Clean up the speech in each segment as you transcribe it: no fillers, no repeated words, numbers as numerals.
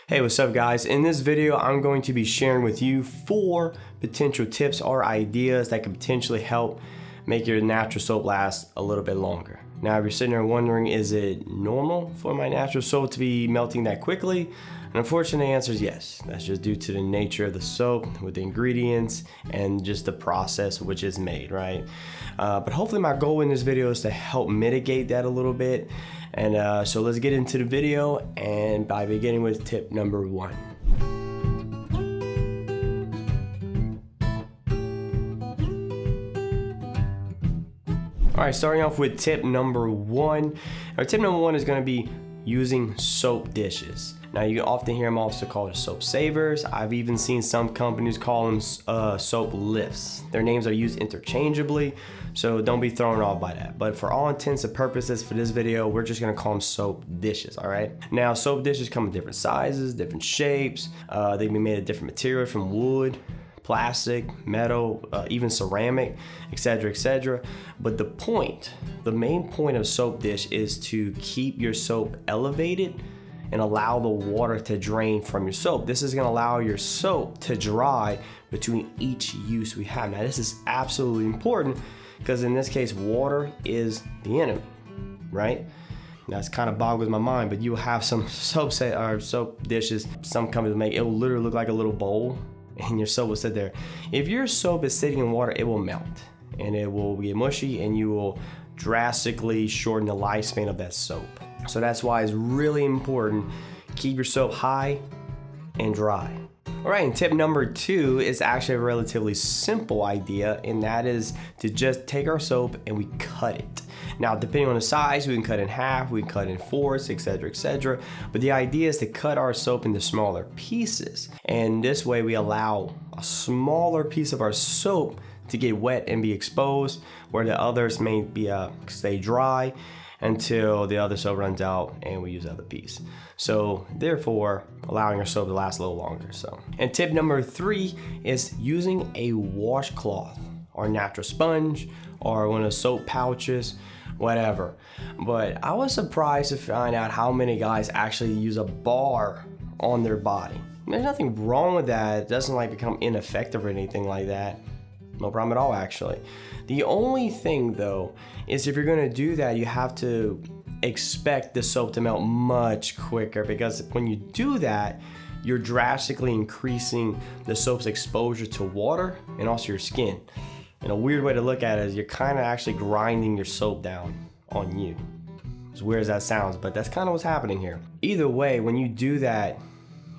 Hey, what's up guys? In this video, I'm going to be sharing with you 4 potential tips or ideas that can potentially help make your natural soap last a little bit longer. Now, if you're sitting there wondering, is it normal for my natural soap to be melting that quickly? And unfortunately, the answer is yes. That's just due to the nature of the soap with the ingredients and just the process which is made, right? But hopefully my goal in this video is to help mitigate that a little bit. And so let's get into the video, and by beginning with tip number 1. All right, starting off with tip number 1. Our tip number 1 is going to be using soap dishes. Now, you often hear them also called soap savers. I've even seen some companies call them soap lifts. Their names are used interchangeably, so don't be thrown off by that. But for all intents and purposes for this video, we're just gonna call them soap dishes, all right? Now, soap dishes come in different sizes, different shapes. They can be made of different materials from wood, plastic, metal, even ceramic, etc., etc. But the main point of soap dish is to keep your soap elevated and allow the water to drain from your soap. This is gonna allow your soap to dry between each use we have. Now, this is absolutely important because in this case, water is the enemy, right? That's kind of boggles my mind, but you have some soap dishes, some companies make, it will literally look like a little bowl and your soap will sit there. If your soap is sitting in water, it will melt and it will get mushy and you will drastically shorten the lifespan of that soap. So that's why it's really important, keep your soap high and dry. All right, and tip number 2 is actually a relatively simple idea, and that is to just take our soap and we cut it. Now, depending on the size, we can cut in half, we can cut in 4s, etc., etc. But the idea is to cut our soap into smaller pieces. And this way we allow a smaller piece of our soap to get wet and be exposed, where the others may be stay dry until the other soap runs out and we use the other piece. So therefore, allowing our soap to last a little longer. And tip number 3 is using a washcloth or natural sponge or one of the soap pouches, whatever. But I was surprised to find out how many guys actually use a bar on their body. There's nothing wrong with that. It doesn't become ineffective or anything like that. No problem at all, actually. The only thing though is if you're gonna do that, you have to expect the soap to melt much quicker, because when you do that, you're drastically increasing the soap's exposure to water and also your skin. And a weird way to look at it is you're kind of actually grinding your soap down on you. As weird as that sounds, but that's kind of what's happening here. Either way, when you do that,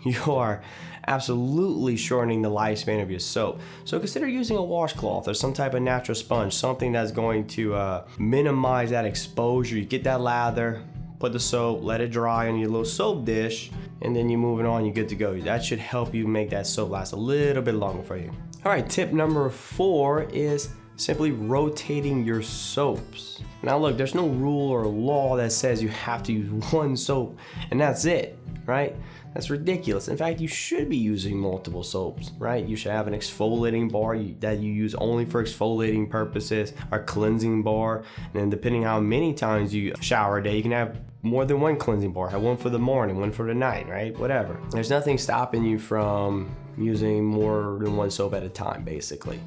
you are absolutely shortening the lifespan of your soap. So consider using a washcloth or some type of natural sponge, something that's going to minimize that exposure. You get that lather, put the soap, let it dry on your little soap dish, and then you're moving on, you're good to go. That should help you make that soap last a little bit longer for you. All right, tip number 4 is simply rotating your soaps. Now look, there's no rule or law that says you have to use one soap and that's it, right? That's ridiculous. In fact, you should be using multiple soaps, right? You should have an exfoliating bar that you use only for exfoliating purposes, or cleansing bar. And then depending how many times you shower a day, you can have more than one cleansing bar. Have one for the morning, one for the night, right? Whatever. There's nothing stopping you from using more than one soap at a time, basically.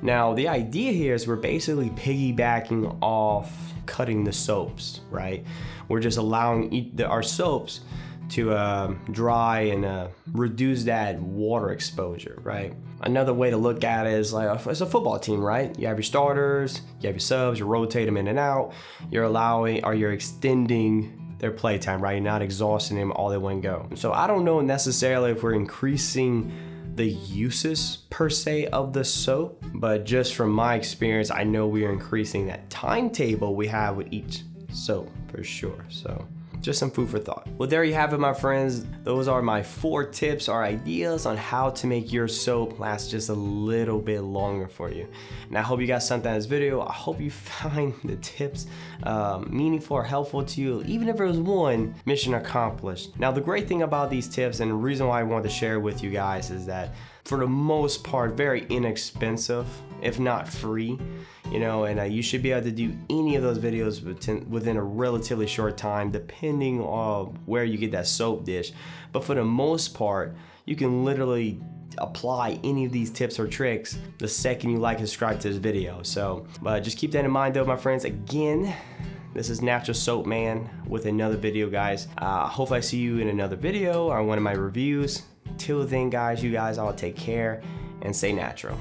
Now, the idea here is we're basically piggybacking off cutting the soaps, right? We're just allowing our soaps to dry and reduce that water exposure, right? Another way to look at it is like it's a football team, right? You have your starters, you have your subs, you rotate them in and out. You're extending their play time, right? You're not exhausting them all at one go. So I don't know necessarily if we're increasing the uses per se of the soap, but just from my experience, I know we are increasing that timetable we have with each soap for sure. So just some food for thought. Well, there you have it, my friends. Those are my 4 tips or ideas on how to make your soap last just a little bit longer for you. And I hope you got something out of this video. I hope you find the tips meaningful or helpful to you. Even if it was one, mission accomplished. Now, the great thing about these tips, and the reason why I wanted to share with you guys, is that for the most part, very inexpensive, if not free. you know, and you should be able to do any of those videos within a relatively short time, depending on where you get that soap dish. But for the most part, you can literally apply any of these tips or tricks the second you like and subscribe to this video. So, but just keep that in mind though, my friends. Again, this is Natural Soap Man with another video, guys. Hopefully I see you in another video or one of my reviews. Till then, guys, you guys all take care and stay natural.